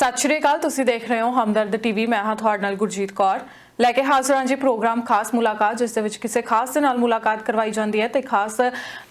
सत श्री अकाल तुसीं देख रहे हो हमदर्द टीवी मैं हाँ तुहाडे नाल गुरजीत कौर लैके हाज़र हाँ जी प्रोग्राम खास मुलाकात जिस दे विच किसी खास दे नाल मुलाकात करवाई जाती है तो खास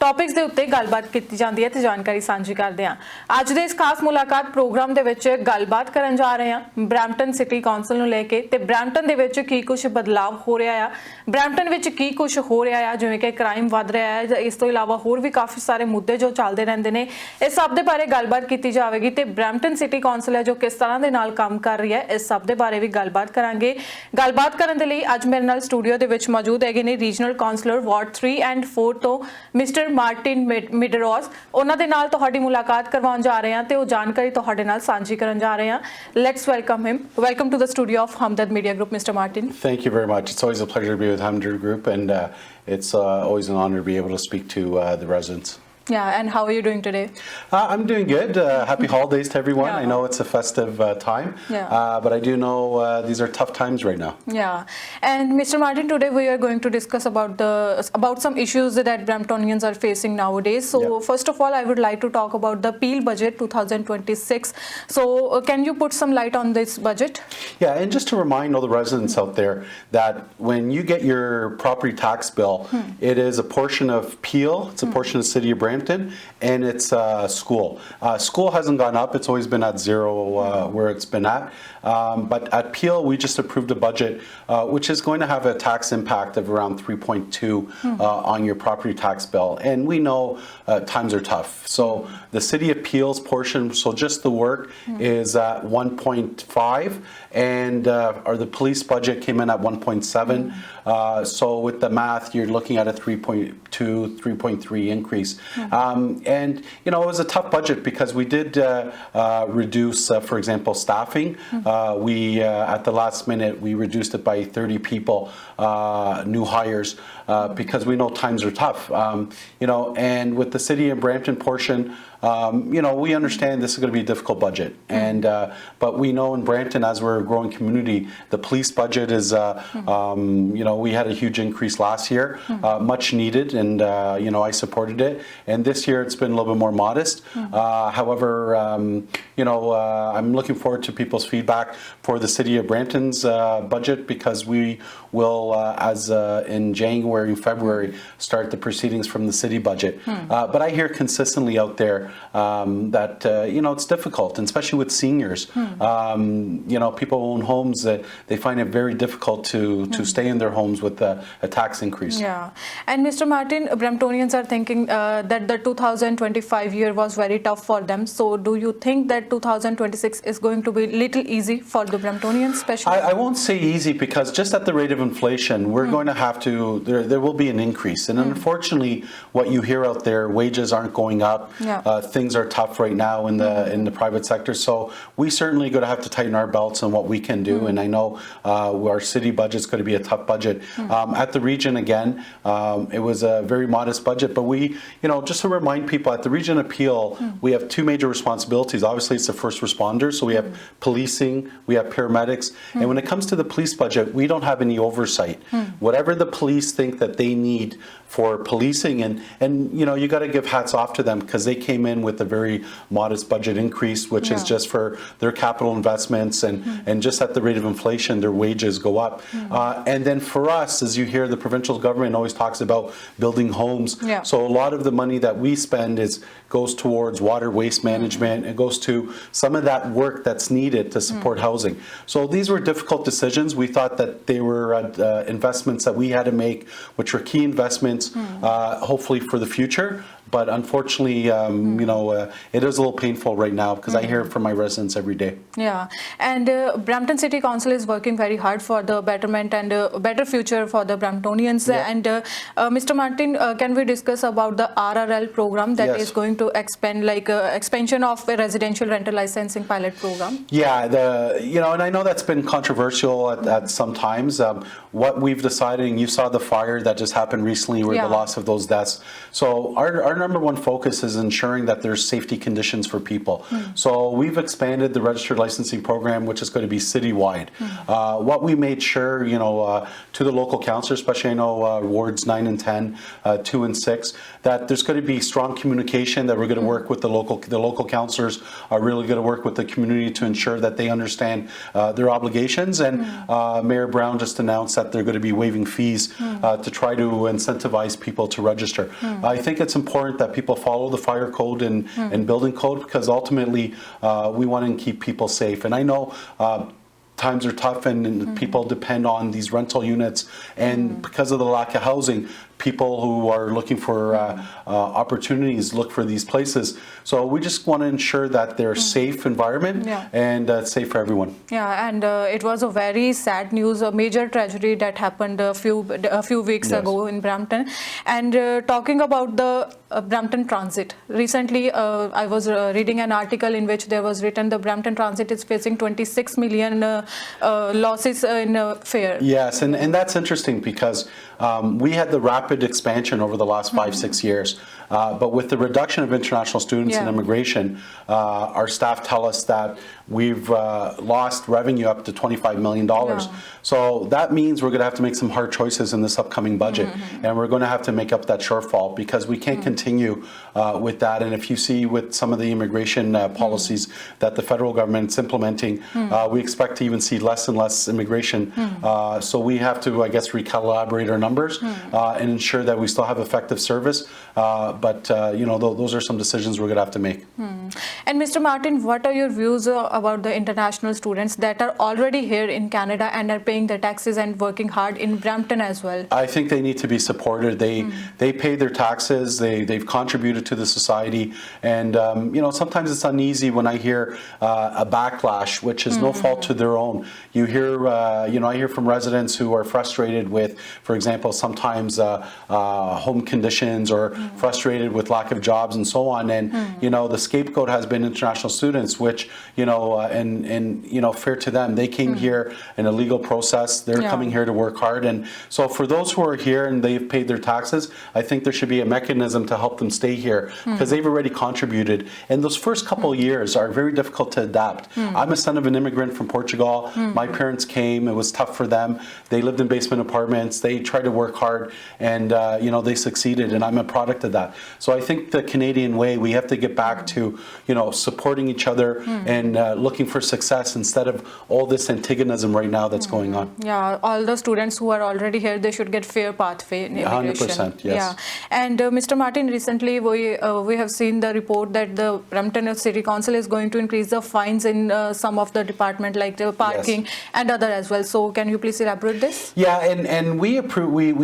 टॉपिक्स के उत्ते गलबात की जाती है तो जानकारी सांझी करते हैं। अज दे इस खास मुलाकात प्रोग्राम दे विच गलबात करन जा रहे हैं ब्रैम्पटन सिटी कौंसल नूं लैके ते ब्रैम्पटन दे विच की कुछ बदलाव हो रहा है, ब्रैम्पटन विच की कुछ हो रहा है जिवें कि क्राइम वध रहा है, इस तो इलावा होर भी काफ़ी सारे मुद्दे जो चलते रहंदे ने, इस सब दे बारे गलबात की जाएगी तो ब्रैम्पटन सिटी कौंसल है जो किस तरह के नाल काम कर रही है इस सब दे बारे भी गलबात करांगे। गलबात ਕਰਨ ਦੇ ਲਈ ਅੱਜ ਮੇਰੇ ਨਾਲ ਸਟੂਡੀਓ ਦੇ ਵਿੱਚ ਮੌਜੂਦ ਹੈਗੇ ਨੇ ਰੀਜਨਲ ਕਾਉਂਸਲਰ ਵਾਰਡ 3 ਐਂਡ 4 ਤੋਂ ਮਿਸਟਰ ਮਾਰਟਿਨ ਮਿਡਰੋਸ, ਉਹਨਾਂ ਦੇ ਨਾਲ ਤੁਹਾਡੀ ਮੁਲਾਕਾਤ ਕਰਵਾਉਣ ਜਾ ਰਹੇ ਹਾਂ ਤੇ ਉਹ ਜਾਣਕਾਰੀ ਤੁਹਾਡੇ ਨਾਲ ਸਾਂਝੀ ਕਰਨ ਜਾ ਰਹੇ ਹਾਂ। Let's welcome him. Welcome to the studio of Hamdard media group mister Martin. Thank you very much. It's always a pleasure to be with Hamdard Group and it's always an honor to be able to speak to the residents. Yeah, and how are you doing today? I'm doing good. Happy holidays to everyone. Yeah. I know it's a festive time, but I do know these are tough times right now. Yeah, and Mr. Martin, today we are going to discuss about some issues that Bramptonians are facing nowadays. So first of all, I would like to talk about the Peel budget 2026. So can you put some light on this budget? Yeah, and just to remind all the residents out there that when you get your property tax bill, it is a portion of Peel, it's a portion of the city of Brampton, and it's school. School hasn't gone up, it's always been at zero where it's been at. But at Peel, we just approved a budget which is going to have a tax impact of around 3.2 on your property tax bill. And we know times are tough. So the city of Peel's portion, so just the work is at 1.5 and or the police budget came in at 1.7. So with the math, you're looking at a 3.2, 3.3 increase. And you know, it was a tough budget because we did reduce, for example, staffing. We at the last minute we reduced it by 30 people, new hires, because we know times are tough. You know, and with the city of Brampton portion, you know, we understand this is going to be a difficult budget, and but we know in Brampton, as we're a growing community, the police budget is, you know, we had a huge increase last year, much needed, and you know, I supported it. And this year it's been a little bit more modest. However, you know, I'm looking forward to people's feedback for the city of Brampton's budget, because we will, as in January and February, start the proceedings from the city budget. But I hear consistently out there that you know, it's difficult, and especially with seniors. You know, people who own homes, they find it very difficult to stay in their homes with a tax increase. Yeah, and Mr. Martin, Bramptonians are thinking that the 2025 year was very tough for them. So do you think that 2026 is going to be little easy for the Bramptonians especially? I won't say easy, because just at the rate of inflation, we're going to have to, there will be an increase. And unfortunately, what you hear out there, wages aren't going up. Things are tough right now in the private sector. So we certainly going to have to tighten our belts on what we can do. And I know our city budget's going to be a tough budget. At the region, again, it was a very modest budget, but we, you know, just to remind people, at the region of Peel, we have two major responsibilities. Obviously, it's the first responders, so we have policing, we have paramedics, and when it comes to the police budget, we don't have any oversight. Whatever the police think that they need for policing, and you know, you got to give hats off to them, because they came in with a very modest budget increase, which is just for their capital investments, and just at the rate of inflation, their wages go up. And then for us, as you hear, the provincial government always talks about building homes. So a lot of the money that we spend goes towards water waste management. It goes to some of that work that's needed to support housing. So these were difficult decisions. We thought that they were investments that we had to make, which were key investments, hopefully for the future. But unfortunately, you know, it is a little painful right now, because I hear it from my residents every day. Yeah, and Brampton City Council is working very hard for the betterment and better future for the Bramptonians. And Mr. Martin, can we discuss about the RRL program that is going to expand, like expansion of a residential rental licensing pilot program? Yeah, you know, and I know that's been controversial at some times. What we've decided, and you saw the fire that just happened recently, with the loss of those deaths. So our number one focus is ensuring that there's safety conditions for people. So we've expanded the registered licensing program, which is going to be citywide. What we made sure, to the local councillors, especially I know wards 9 and 10, 2 and 6, that there's going to be strong communication, that we're going to work with the local councillors are really going to work with the community to ensure that they understand their obligations. And Mayor Brown just announced that they're going to be waiving fees to try to incentivize people to register. I think it's important that people follow the fire code and building code, because ultimately we want to keep people safe. And I know times are tough and people depend on these rental units, and because of the lack of housing, people who are looking for opportunities look for these places. So we just want to ensure that they're a safe environment and safe for everyone. Yeah, and it was a very sad news, a major tragedy that happened a few weeks ago in Brampton. And talking about the Brampton Transit, recently I was reading an article in which there was written the Brampton Transit is facing 26 million losses in fare. Yes, and that's interesting because we had the rapid expansion over the last 5-6 years. But with the reduction of international students and immigration, our staff tell us that we've lost revenue up to $25 million. So that means we're going to have to make some hard choices in this upcoming budget. And we're going to have to make up that shortfall, because we can't continue with that. And if you see with some of the immigration policies that the federal government's implementing, we expect to even see less and less immigration. So we have to, I guess, recalibrate our numbers and ensure that we still have effective service. But those are some decisions we're going to have to make. And Mr. Martin, what are your views about the international students that are already here in Canada and are paying their taxes and working hard in Brampton as well? I think they need to be supported. They pay their taxes. They've contributed to the society. And sometimes it's uneasy when I hear a backlash, which is no fault to their own. You hear, I hear from residents who are frustrated with, for example, sometimes home conditions, or frustrated with lack of jobs and so on. And the scapegoat has been international students, which fair to them, they came here in a legal process. They're coming here to work hard. And so for those who are here and they've paid their taxes, I think there should be a mechanism to help them stay here, because they've already contributed. And those first couple of years are very difficult to adapt. I'm a son of an immigrant from Portugal. My parents came. It was tough for them. They lived in basement apartments. They tried to work hard, and they succeeded. And I'm a product of that. So I think the Canadian way, we have to get back to supporting each other and looking for success instead of all this antagonism right now that's going on. Yeah, all the students who are already here, they should get fair pathway in immigration. 100%, yes. Yeah, and Mr. Martin, recently we have seen the report that the Brampton City Council is going to increase the fines in some of the department, like the parking and other as well. So can you please elaborate this? Yeah, and we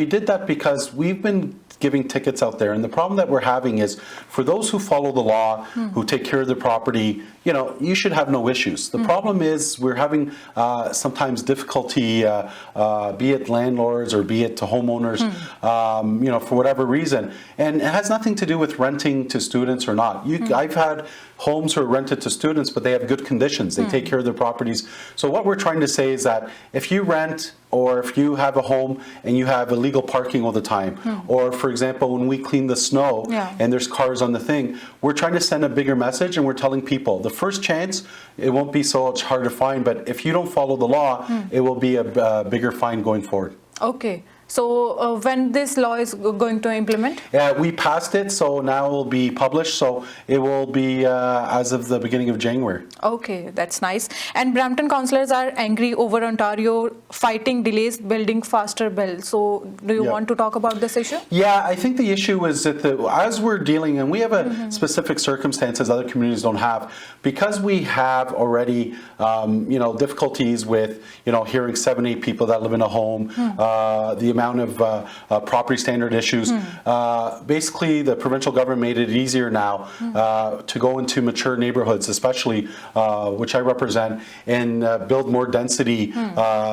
did that because we've been giving tickets out there, and the problem that we're having is, for those who follow the law, who take care of their property, you should have no issues. The problem is we're having sometimes difficulty, be it landlords or be it to homeowners, for whatever reason, and it has nothing to do with renting to students or not. I've had homes who are rented to students, but they have good conditions. They take care of their properties. So what we're trying to say is that if you rent, or if you have a home and you have illegal parking all the time, or for example, when we clean the snow and there's cars on the thing, we're trying to send a bigger message, and we're telling people the first chance, it won't be so much hard to find, but if you don't follow the law, it will be a bigger fine going forward. Okay. So when this law is going to implement? Yeah, we passed it, so now it will be published. So it will be as of the beginning of January. Okay, that's nice. And Brampton councillors are angry over Ontario fighting delays building faster bill. So do you want to talk about this issue? Yeah, I think the issue is that as we're dealing, and we have a specific circumstances other communities don't have, because we have already difficulties with hearing 7-8 people that live in a home, the amount of property standard issues. Basically, the provincial government made it easier now to go into mature neighborhoods, especially which I represent, and build more density,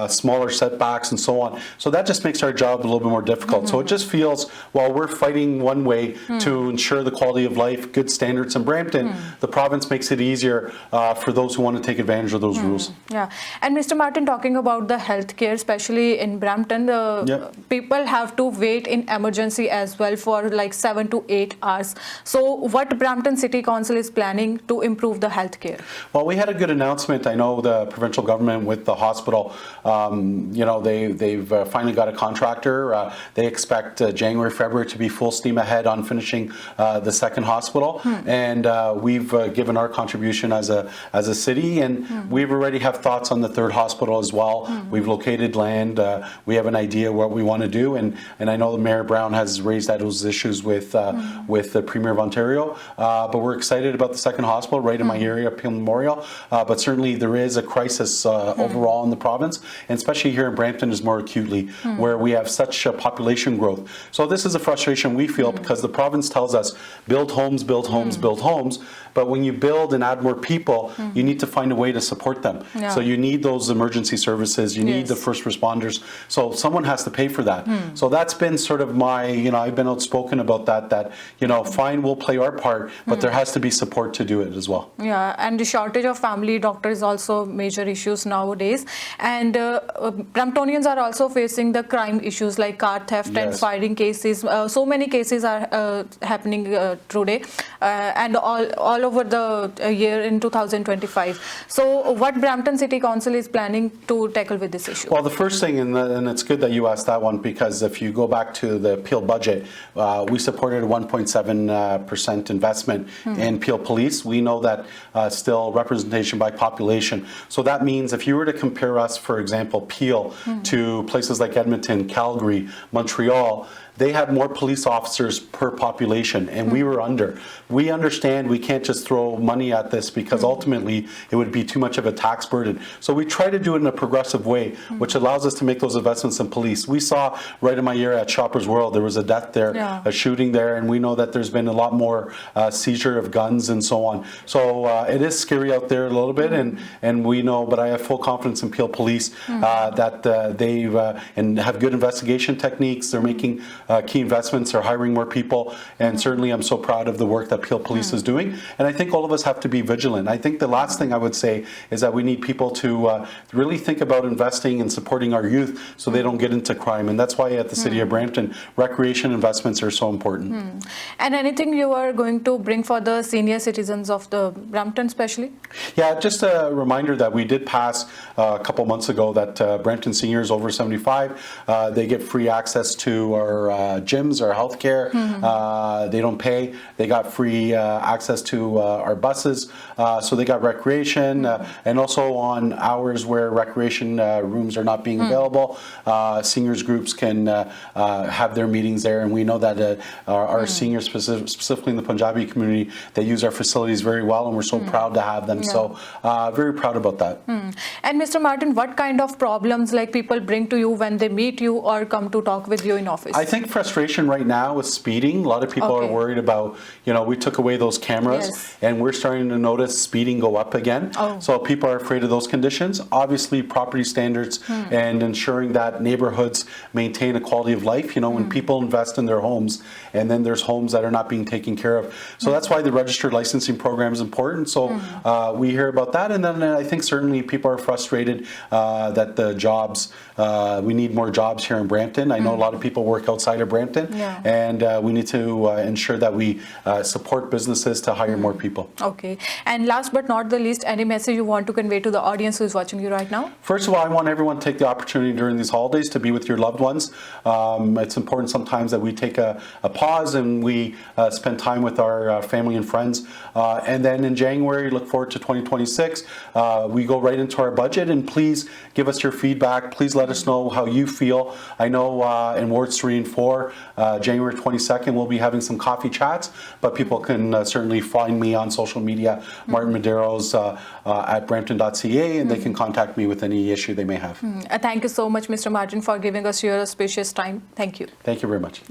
smaller setbacks, and so on. So that just makes our job a little bit more difficult. So it just feels, while we're fighting one way to ensure the quality of life, good standards in Brampton, the province makes it easier for those who want to take advantage of those rules. Yeah, and Mr. Martin, talking about the healthcare, especially in Brampton, people have to wait in emergency as well for like 7 to 8 hours. So what Brampton City Council is planning to improve the healthcare? Well, we had a good announcement. I know the provincial government with the hospital, they've finally got a contractor. They expect January, February to be full steam ahead on finishing the second hospital, and we've given our contribution as a city, and we already have thoughts on the third hospital as well. We've located land. We have an idea what we want to do, and I know the Mayor Brown has raised those issues with the Premier of Ontario, but we're excited about the second hospital right in my area, Peel Memorial. But certainly there is a crisis overall in the province, and especially here in Brampton is more acutely, where we have such population growth. So this is a frustration we feel because the province tells us build homes, build homes, build homes. But when you build and add more people, you need to find a way to support them. Yeah. So you need those emergency services, you need the first responders. So someone has to pay for that. So that's been sort of my, I've been outspoken about that, fine, we'll play our part, but there has to be support to do it as well. Yeah, and the shortage of family doctors is also major issues nowadays. And Bramptonians are also facing the crime issues like car theft and firing cases. So many cases are happening today and all over the year in 2025. So what Brampton City Council is planning to tackle with this issue? Well, the first thing, and it's good that you asked that one, because if you go back to the Peel budget, we supported a 1.7% investment in Peel Police. We know that still representation by population. So that means if you were to compare us, for example, Peel to places like Edmonton, Calgary, Montreal, they had more police officers per population, and we were under. We understand we can't just throw money at this because ultimately it would be too much of a tax burden. So we try to do it in a progressive way, which allows us to make those investments in police. We saw right in my area at Shoppers World, there was a death there, a shooting there, and we know that there's been a lot more seizure of guns and so on. So it is scary out there a little bit, and we know, but I have full confidence in Peel Police that they and have good investigation techniques. They're making key investments, are hiring more people, and certainly I'm so proud of the work that Peel Police is doing. And I think all of us have to be vigilant. I think the last thing I would say is that we need people to really think about investing and supporting our youth so they don't get into crime. And that's why at the City of Brampton, recreation investments are so important. And anything you are going to bring for the senior citizens of the Brampton especially? Yeah, just a reminder that we did pass a couple months ago that Brampton seniors over 75, they get free access to our gyms, our healthcare. They don't pay. They got free access to our buses. So they got recreation, and also on hours where recreation rooms are not being available, seniors groups can have their meetings there. And we know that our seniors, specifically in the Punjabi community, they use our facilities very well, and we're so proud to have them. So very proud about that. And Mr. Martin, what kind of problems like people bring to you when they meet you or come to talk with you in office? I think frustration right now with speeding. A lot of people are worried about, we took away those cameras and we're starting to notice speeding go up again. So people are afraid of those conditions. Obviously, property standards and ensuring that neighborhoods maintain a quality of life. When people invest in their homes and then there's homes that are not being taken care of. So that's why the registered licensing program is important. So we hear about that. And then I think certainly people are frustrated that the jobs, we need more jobs here in Brampton. I know a lot of people work outside of Brampton, and we need to ensure that we support businesses to hire more people. Okay. And last but not the least, any message you want to convey to the audience who is watching you right now? First of all, I want everyone to take the opportunity during these holidays to be with your loved ones. It's important sometimes that we take a pause and we spend time with our family and friends. And then in January, look forward to 2026. We go right into our budget, and please give us your feedback. Please let us know how you feel. I know in Wards 3 and 4, January 22nd, we'll be having some coffee chats, but people can certainly find me on social media, Martin Medeiros at brampton.ca, and they can contact me with any issue they may have. Thank you so much, Mr. Martin, for giving us your spacious time. Thank you. Thank you very much.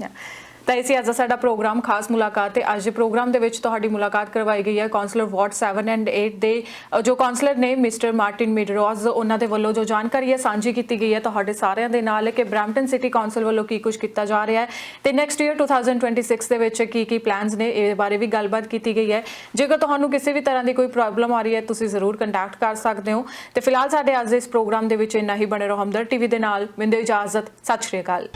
ਤਾਂ ਇਸੇ ਅੱਜ ਦਾ ਸਾਡਾ programme ਖਾਸ ਮੁਲਾਕਾਤ ਤੇ ਅੱਜ ਦੇ programme ਦੇ ਵਿੱਚ ਤੁਹਾਡੀ ਮੁਲਾਕਾਤ ਕਰਵਾਈ ਗਈ ਹੈ ਕਾਉਂਸਲਰ ਵਾਰਡ 7 ਐਂਡ 8 ਦੇ ਜੋ ਕਾਉਂਸਲਰ ਨੇ ਮਿਸਟਰ ਮਾਰਟਿਨ ਮੇਡਰੋਜ਼ ਉਹਨਾਂ ਦੇ ਵੱਲੋਂ ਜੋ ਜਾਣਕਾਰੀ ਹੈ ਸਾਂਝੀ ਕੀਤੀ ਗਈ ਹੈ ਤੁਹਾਡੇ ਸਾਰਿਆਂ ਦੇ ਨਾਲ ਕਿ ਬ੍ਰੈਂਪਟਨ ਸਿਟੀ ਕਾਉਂਸਲ ਵੱਲੋਂ ਕੀ ਕੁਝ ਕੀਤਾ ਜਾ ਰਿਹਾ ਹੈ ਤੇ ਨੈਕਸਟ ਈਅਰ 2026 ਦੇ ਵਿੱਚ ਕੀ ਪਲਾਨਸ ਨੇ ਇਹ ਬਾਰੇ ਵੀ ਗੱਲਬਾਤ ਕੀਤੀ ਗਈ ਹੈ ਜੇਕਰ ਤੁਹਾਨੂੰ ਕਿਸੇ ਵੀ ਤਰ੍ਹਾਂ ਦੀ ਕੋਈ ਪ੍ਰੋਬਲਮ ਆ ਰਹੀ ਹੈ ਤੁਸੀਂ ਜ਼ਰੂਰ ਕੰਟੈਕਟ ਕਰ ਸਕਦੇ ਹੋ ਤੇ ਫਿਲਹਾਲ ਸਾਡੇ ਅੱਜ ਦੇ ਇਸ ਪ੍ਰੋਗਰਾਮ ਦੇ ਵਿੱਚ ਇੰਨਾ ਹੀ ਬਣੇ ਰਹੋ ਹਮਦਰਦ ਟੀਵੀ ਦੇ ਨਾਲ ਮਿੰਦੇ ਇਜਾਜ਼ਤ ਸਤਿ ਸ਼੍ਰੀ ਅਕਾਲ